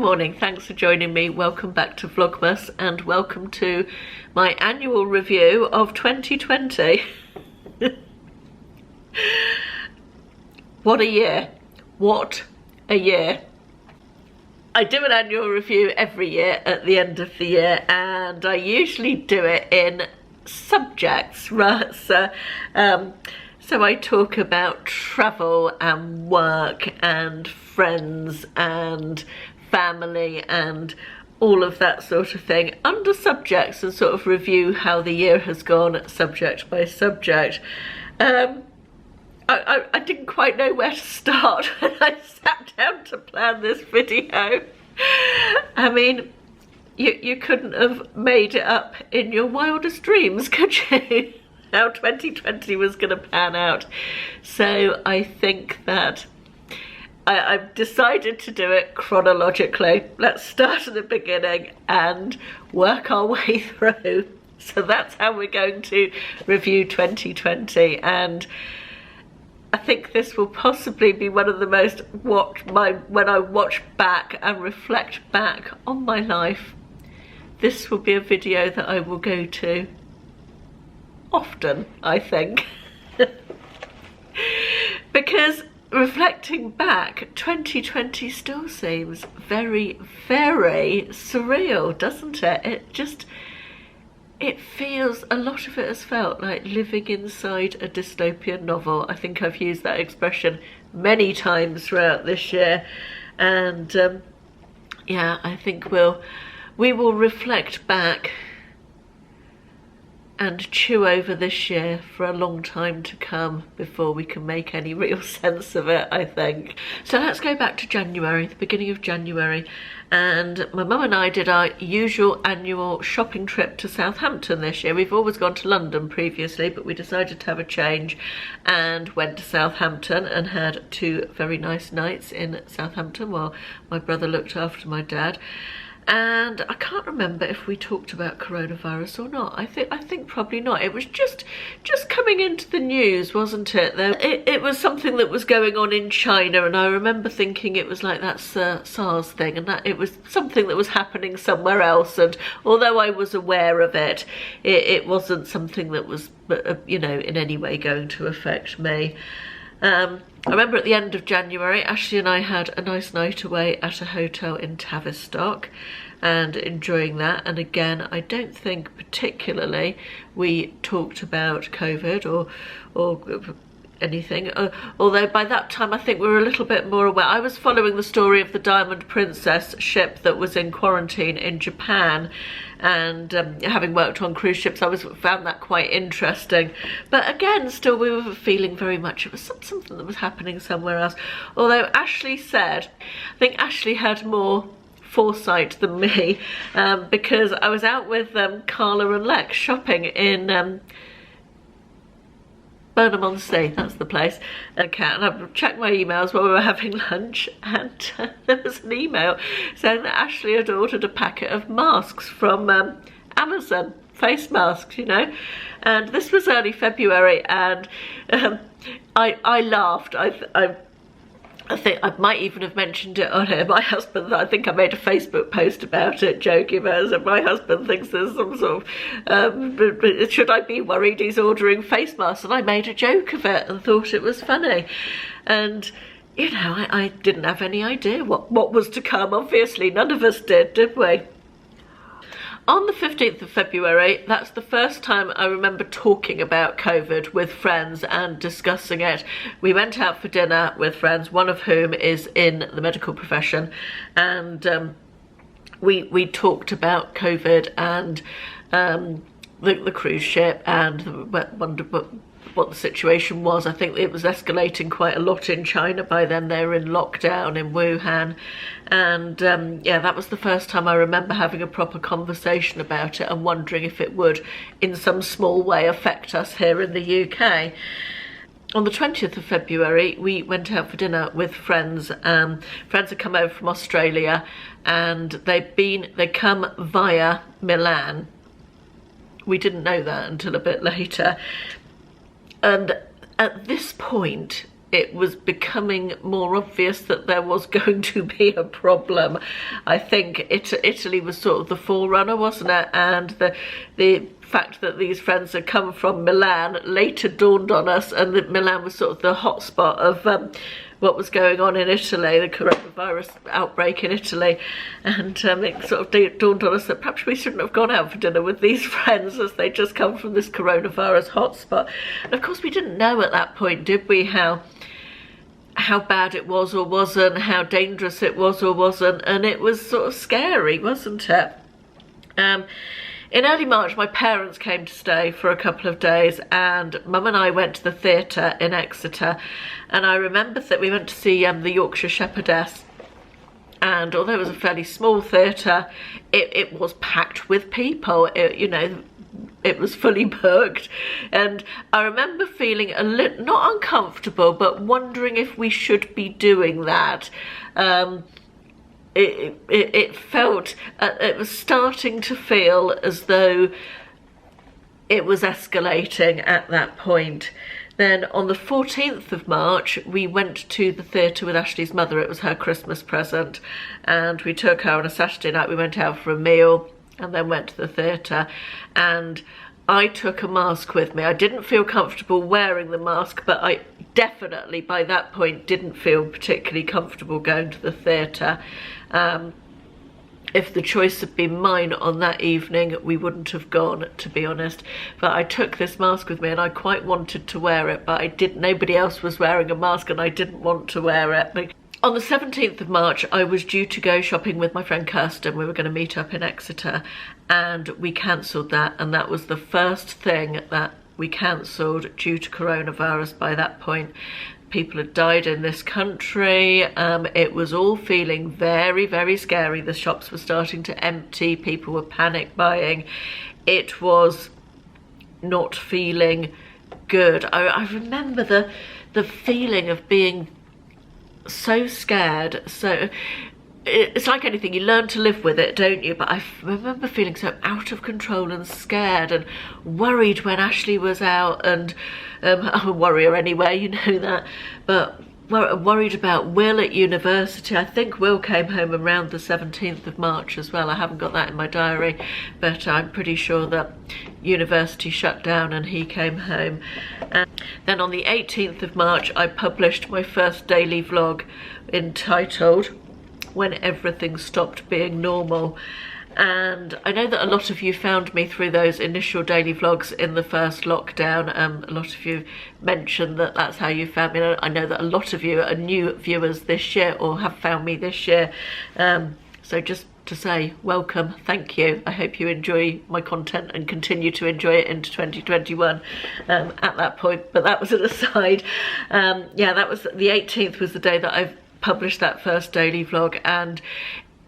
morning, thanks for joining me. Welcome back to Vlogmas and welcome to my annual review of 2020. What a year. What a year. I do an annual review every year at the end of the year, and I usually do it in subjects, right? So I talk about travel and work and friends and family and all of that sort of thing under subjects, and sort of review how the year has gone subject by subject. I didn't quite know where to start when I sat down to plan this video. I mean, you couldn't have made it up in your wildest dreams, could you? How 2020 was going to pan out. So I think that I've decided to do it chronologically. Let's start at the beginning and work our way through. So that's how we're going to review 2020, and I think this will possibly be one of the most when I watch back and reflect back on my life, this will be a video that I will go to often, I think. Because reflecting back, 2020 still seems very, very surreal, doesn't it? It feels, a lot of it has felt like living inside a dystopian novel. I think I've used that expression many times throughout this year. And yeah, I think we will reflect back and chew over this year for a long time to come before we can make any real sense of it, I think. So let's go back to January, the beginning of January, and my mum and I did our usual annual shopping trip to Southampton this year. We've always gone to London previously, but we decided to have a change and went to Southampton and had 2 very nice nights in Southampton while my brother looked after my dad. And I can't remember if we talked about coronavirus or not. I think probably not. It was just coming into the news, wasn't it? It was something that was going on in China, and I remember thinking it was like that SARS thing, and that it was something that was happening somewhere else. And although I was aware of it, it wasn't something that was, you know, in any way going to affect me. I remember at the end of January, Ashley and I had a nice night away at a hotel in Tavistock and enjoying that. And again, I don't think particularly we talked about COVID or anything, although by that time I think we were a little bit more aware. I was following the story of the Diamond Princess ship that was in quarantine in Japan, and having worked on cruise ships, I found that quite interesting. But again, still we were feeling very much it was something that was happening somewhere else. Although Ashley said, I think Ashley had more foresight than me, because I was out with Carla and Lex shopping in Burnham-on-Sea, that's the place. Okay, and I checked my emails while we were having lunch, and there was an email saying that Ashley had ordered a packet of masks from Amazon, face masks, you know. And this was early February, and I laughed. I think I might even have mentioned it on here. My husband, I think I made a Facebook post about it, joking about it. My husband thinks there's some sort of, should I be worried he's ordering face masks? And I made a joke of it and thought it was funny. And, you know, I didn't have any idea what was to come. Obviously, none of us did we? On the 15th of February, that's the first time I remember talking about COVID with friends and discussing it. We went out for dinner with friends, one of whom is in the medical profession, and we talked about COVID and the cruise ship, and wondered what the situation was. I think it was escalating quite a lot in China by then. They were in lockdown in Wuhan, and yeah, that was the first time I remember having a proper conversation about it and wondering if it would in some small way affect us here in the UK. On the 20th of February, we went out for dinner with friends. Friends had come over from Australia, and they come via Milan. We didn't know that until a bit later. And at this point, it was becoming more obvious that there was going to be a problem. I think Italy was sort of the forerunner, wasn't it? And the fact that these friends had come from Milan later dawned on us, and that Milan was sort of the hotspot of what was going on in Italy, the coronavirus outbreak in Italy. And it sort of dawned on us that perhaps we shouldn't have gone out for dinner with these friends, as they'd just come from this coronavirus hotspot. And of course we didn't know at that point, did we, how bad it was or wasn't, how dangerous it was or wasn't, and it was sort of scary, wasn't it? In early March, my parents came to stay for a couple of days, and Mum and I went to the theatre in Exeter. And I remember that we went to see the Yorkshire Shepherdess, and although it was a fairly small theatre, it was packed with people. You know, it was fully booked, and I remember feeling a little, not uncomfortable, but wondering if we should be doing that. It felt, it was starting to feel as though it was escalating at that point. Then on the 14th of March, we went to the theatre with Ashley's mother. It was her Christmas present, and we took her on a Saturday night. We went out for a meal and then went to the theatre, and I took a mask with me. I didn't feel comfortable wearing the mask, but I definitely by that point didn't feel particularly comfortable going to the theatre. If the choice had been mine on that evening, we wouldn't have gone, to be honest. But I took this mask with me, and I quite wanted to wear it, but I didn't. Nobody else was wearing a mask, and I didn't want to wear it. On the 17th of March, I was due to go shopping with my friend Kirsten. We were going to meet up in Exeter, and we cancelled that, and that was the first thing that we cancelled due to coronavirus. By that point, people had died in this country. It was all feeling very, very scary. The shops were starting to empty. People were panic buying. It was not feeling good. I remember the feeling of being so scared. So it's like anything, you learn to live with it, don't you? But I remember feeling so out of control and scared and worried when Ashley was out, and I'm a worrier anyway, you know that, but worried about Will at university. I think Will came home around the 17th of March as well. I haven't got that in my diary, but I'm pretty sure that university shut down and he came home. And then on the 18th of March, I published my first daily vlog entitled When Everything Stopped Being Normal. And I know that a lot of you found me through those initial daily vlogs in the first lockdown. A lot of you mentioned that that's how you found me. I know that a lot of you are new viewers this year or have found me this year. So just to say welcome, thank you. I hope you enjoy my content and continue to enjoy it into 2021 at that point. But that was an aside. Yeah, that was the 18th was the day that I've published that first daily vlog, and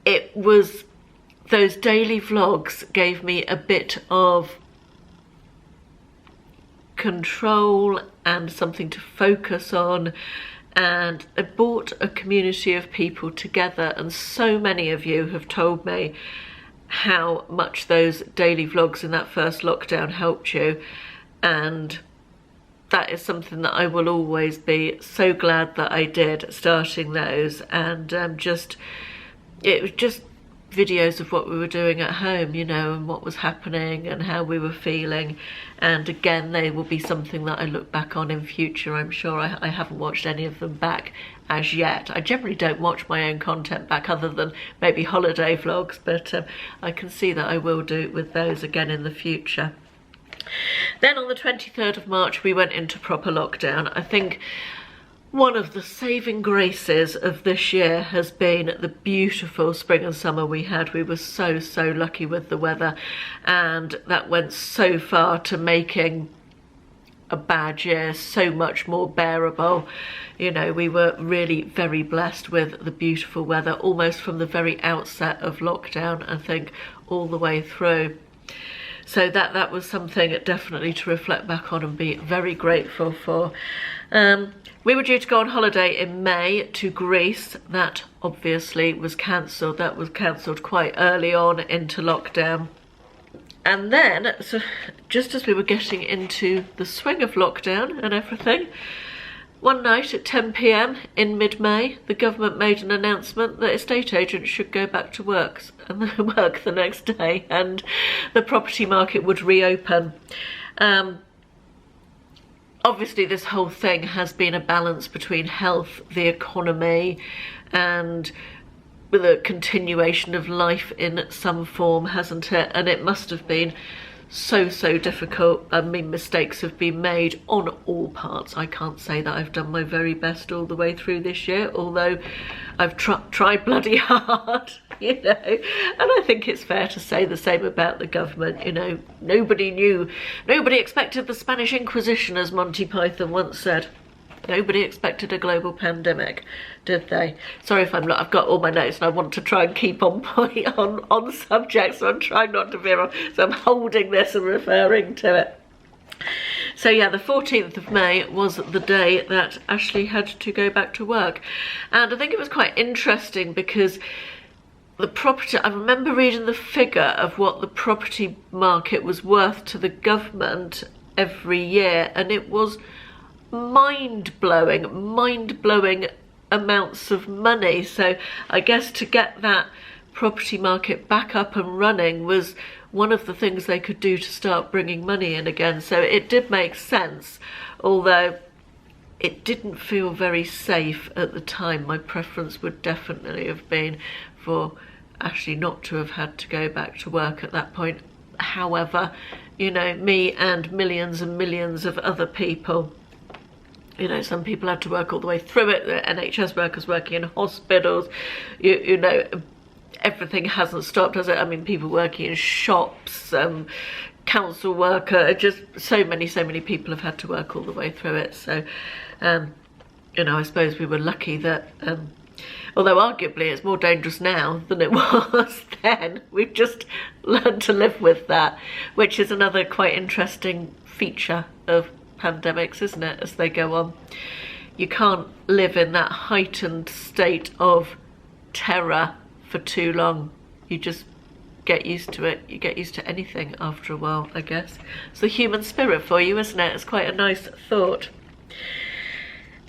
it was, those daily vlogs gave me a bit of control and something to focus on, and it brought a community of people together. And so many of you have told me how much those daily vlogs in that first lockdown helped you, and that is something that I will always be so glad that I did, starting those. And it was just videos of what we were doing at home, you know, and what was happening and how we were feeling. And again, they will be something that I look back on in future, I'm sure. I haven't watched any of them back as yet. I generally don't watch my own content back other than maybe holiday vlogs, but I can see that I will do it with those again in the future. Then on the 23rd of March, we went into proper lockdown. I think one of the saving graces of this year has been the beautiful spring and summer we had. We were so lucky with the weather, and that went so far to making a bad year so much more bearable. You know, we were really very blessed with the beautiful weather almost from the very outset of lockdown, I think, all the way through. So that was something definitely to reflect back on and be very grateful for. We were due to go on holiday in May to Greece. That obviously was cancelled. That was cancelled quite early on into lockdown. And then, so just as we were getting into the swing of lockdown and everything, one night at 10 p.m. in mid-May, the government made an announcement that estate agents should go back to work and work the next day, and the property market would reopen. Obviously, this whole thing has been a balance between health, the economy, and the continuation of life in some form, hasn't it? And it must have been so difficult. I mean, mistakes have been made on all parts. I can't say that I've done my very best all the way through this year, although I've tried bloody hard, you know. And I think it's fair to say the same about the government, you know. Nobody expected the Spanish Inquisition, as Monty Python once said. Nobody expected a global pandemic, did they? Sorry if I've got all my notes and I want to try and keep on point on subject, so I'm trying not to veer off. So I'm holding this and referring to it. So yeah, the 14th of May was the day that Ashley had to go back to work. And I think it was quite interesting because the property, I remember reading the figure of what the property market was worth to the government every year, and it was mind-blowing amounts of money. So I guess to get that property market back up and running was one of the things they could do to start bringing money in again. So it did make sense, although it didn't feel very safe at the time. My preference would definitely have been for Ashley not to have had to go back to work at that point. However, you know, me and millions of other people, you know, some people had to work all the way through it. The NHS workers working in hospitals, you know, everything hasn't stopped, has it? I mean, people working in shops, council worker, just so many people have had to work all the way through it. So, you know, I suppose we were lucky that, although arguably it's more dangerous now than it was then, we've just learned to live with that, which is another quite interesting feature of pandemics, isn't it, as they go on. You can't live in that heightened state of terror for too long. You just get used to it. You get used to anything after a while, I guess. It's the human spirit for you, isn't it? It's quite a nice thought.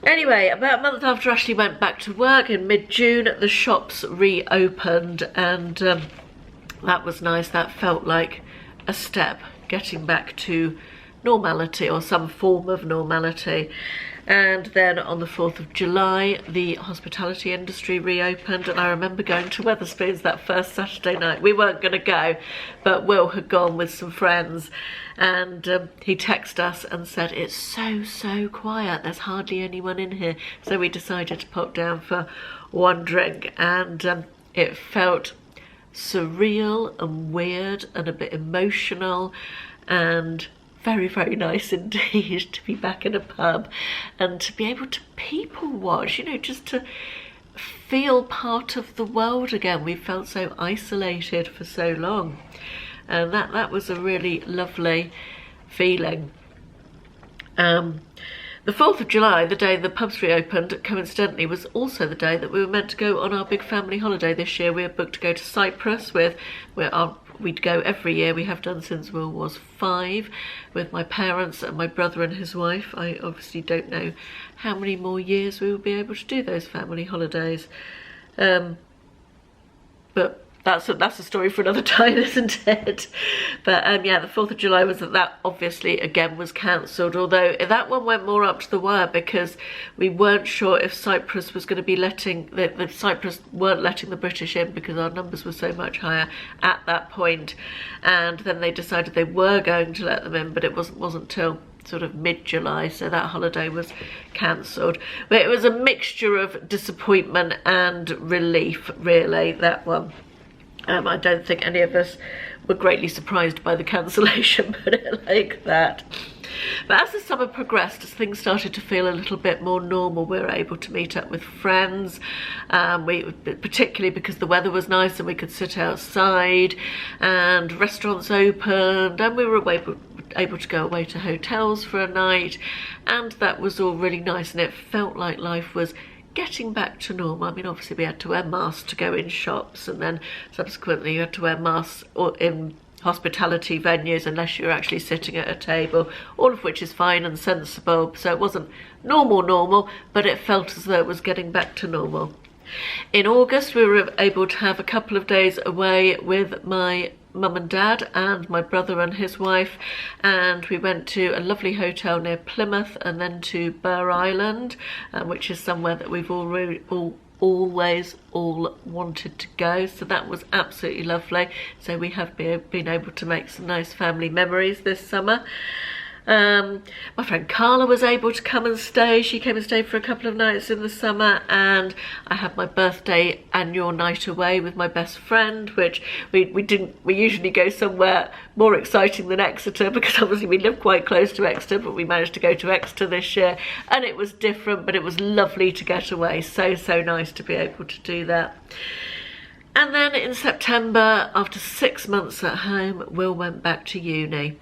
Anyway, about a month after Ashley went back to work in mid-June, the shops reopened, and that was nice. That felt like a step, getting back to normality, or some form of normality. And then on the 4th of July, the hospitality industry reopened, and I remember going to Wetherspoons that first Saturday night. We weren't going to go, but Will had gone with some friends, and he texted us and said, it's so quiet, there's hardly anyone in here. So we decided to pop down for one drink, and it felt surreal and weird and a bit emotional, and very nice indeed to be back in a pub and to be able to people watch, you know, just to feel part of the world again. We felt so isolated for so long, and that was a really lovely feeling. The 4th of July, the day the pubs reopened, coincidentally was also the day that we were meant to go on our big family holiday this year. We were booked to go to Cyprus we'd go every year. We have done since Will was 5, with my parents and my brother and his wife. I obviously don't know how many more years we will be able to do those family holidays. But that's a story for another time, isn't it? But yeah, the 4th of July was that obviously again was cancelled, although that one went more up to the wire because we weren't sure if Cyprus was going to be letting, Cyprus weren't letting the British in because our numbers were so much higher at that point, and then they decided they were going to let them in, but it wasn't till sort of mid-July, so that holiday was cancelled. But it was a mixture of disappointment and relief, really, that one. I don't think any of us were greatly surprised by the cancellation, put it like that. But as the summer progressed, as things started to feel a little bit more normal, we were able to meet up with friends, particularly because the weather was nice and we could sit outside, and restaurants opened, and we were able to go away to hotels for a night, and that was all really nice, and it felt like life was getting back to normal. I mean, obviously we had to wear masks to go in shops, and then subsequently you had to wear masks in hospitality venues unless you're actually sitting at a table, all of which is fine and sensible. So it wasn't normal, but it felt as though it was getting back to normal. In August, we were able to have a couple of days away with my mum and dad and my brother and his wife, and we went to a lovely hotel near Plymouth and then to Burr Island, which is somewhere that we've always wanted to go. So that was absolutely lovely. So we have been able to make some nice family memories this summer. My friend Carla was able to come and stay. She came and stayed for a couple of nights in the summer, and I had my birthday annual night away with my best friend, which we usually go somewhere more exciting than Exeter, because obviously we live quite close to Exeter, but we managed to go to Exeter this year, and it was different, but it was lovely to get away. So nice to be able to do that. And then in September, after 6 months at home, Will went back to uni.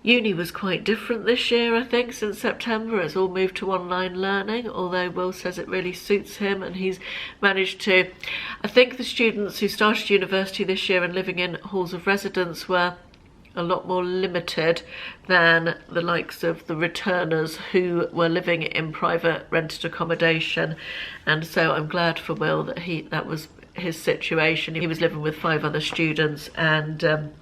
Uni was quite different this year, I think, since September. It's all moved to online learning, although Will says it really suits him, and he's managed to... I think the students who started university this year and living in halls of residence were a lot more limited than the likes of the returners who were living in private rented accommodation. And so I'm glad for Will that that was his situation. He was living with 5 other students and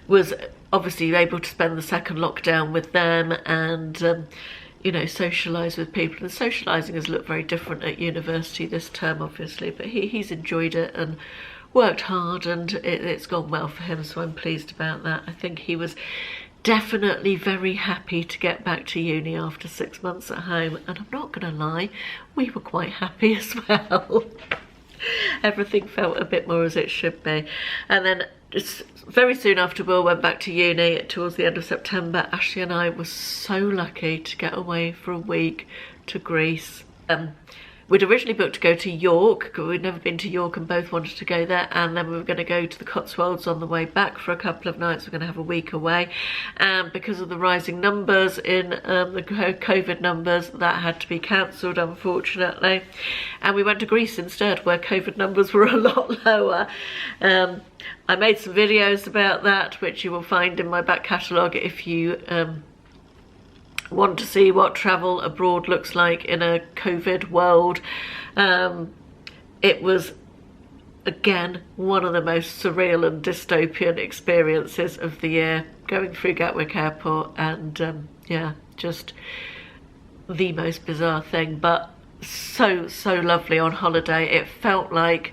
was obviously able to spend the second lockdown with them and you know, socialise with people. And socialising has looked very different at university this term, obviously, but he's enjoyed it and worked hard, and it's gone well for him, so I'm pleased about that. I think he was definitely very happy to get back to uni after 6 months at home, and I'm not going to lie, we were quite happy as well. Everything felt a bit more as it should be. And then just very soon after Will went back to uni, towards the end of September, Ashley and I were so lucky to get away for a week to Greece. We'd originally booked to go to York, because we'd never been to York and both wanted to go there, and then we were going to go to the Cotswolds on the way back for a couple of nights. We're going to have a week away, and because of the rising numbers in the COVID numbers, that had to be cancelled, unfortunately, and we went to Greece instead, where COVID numbers were a lot lower. I made some videos about that, which you will find in my back catalogue if you want to see what travel abroad looks like in a COVID world. It was, again, one of the most surreal and dystopian experiences of the year, going through Gatwick Airport, and yeah, just the most bizarre thing, but so lovely on holiday. It felt like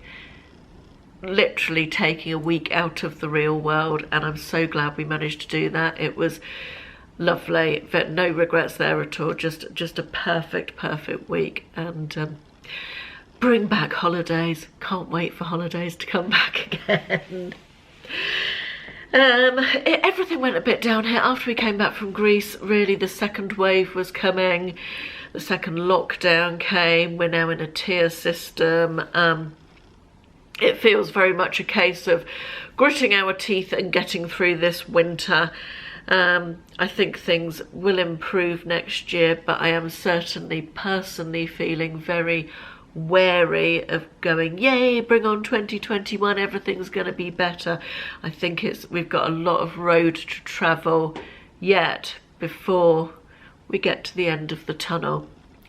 literally taking a week out of the real world, and I'm so glad we managed to do that. It was lovely, but no regrets there at all. Just a perfect week, and bring back holidays. Can't wait for holidays to come back again. Everything went a bit downhill after we came back from Greece. Really, the second wave was coming, the second lockdown came. We're now in a tier system. It feels very much a case of gritting our teeth and getting through this winter. I think things will improve next year, but I am certainly personally feeling very wary of going, yay, bring on 2021, everything's going to be better. I think we've got a lot of road to travel yet before we get to the end of the tunnel.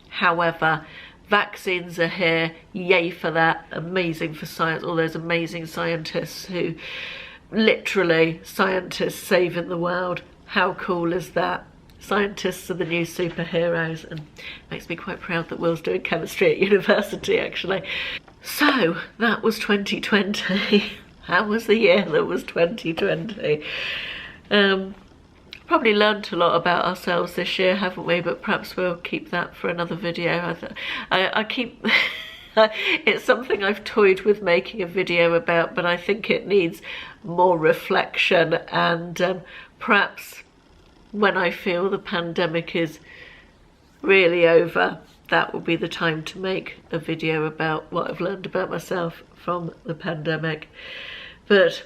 However, vaccines are here, yay for that, amazing for science, all those amazing scientists who literally scientists saving the world. How cool is that? Scientists are the new superheroes, and makes me quite proud that Will's doing chemistry at university, actually. So that was 2020. How was the year that was 2020? Probably learnt a lot about ourselves this year, haven't we? But perhaps we'll keep that for another video. I keep it's something I've toyed with making a video about, but I think it needs more reflection, and perhaps when I feel the pandemic is really over, that will be the time to make a video about what I've learned about myself from the pandemic. But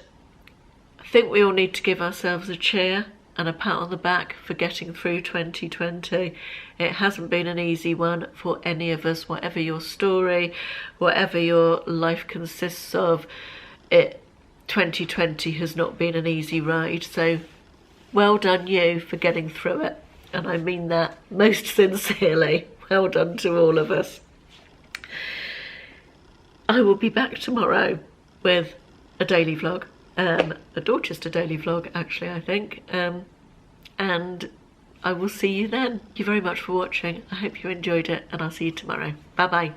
I think we all need to give ourselves a cheer and a pat on the back for getting through 2020. It hasn't been an easy one for any of us, whatever your story, whatever your life consists of. 2020 has not been an easy ride, so well done you for getting through it, and I mean that most sincerely. Well done to all of us. I will be back tomorrow with a daily vlog, a Dorchester daily vlog actually, I think, and I will see you then. Thank you very much for watching. I hope you enjoyed it, and I'll see you tomorrow. Bye bye.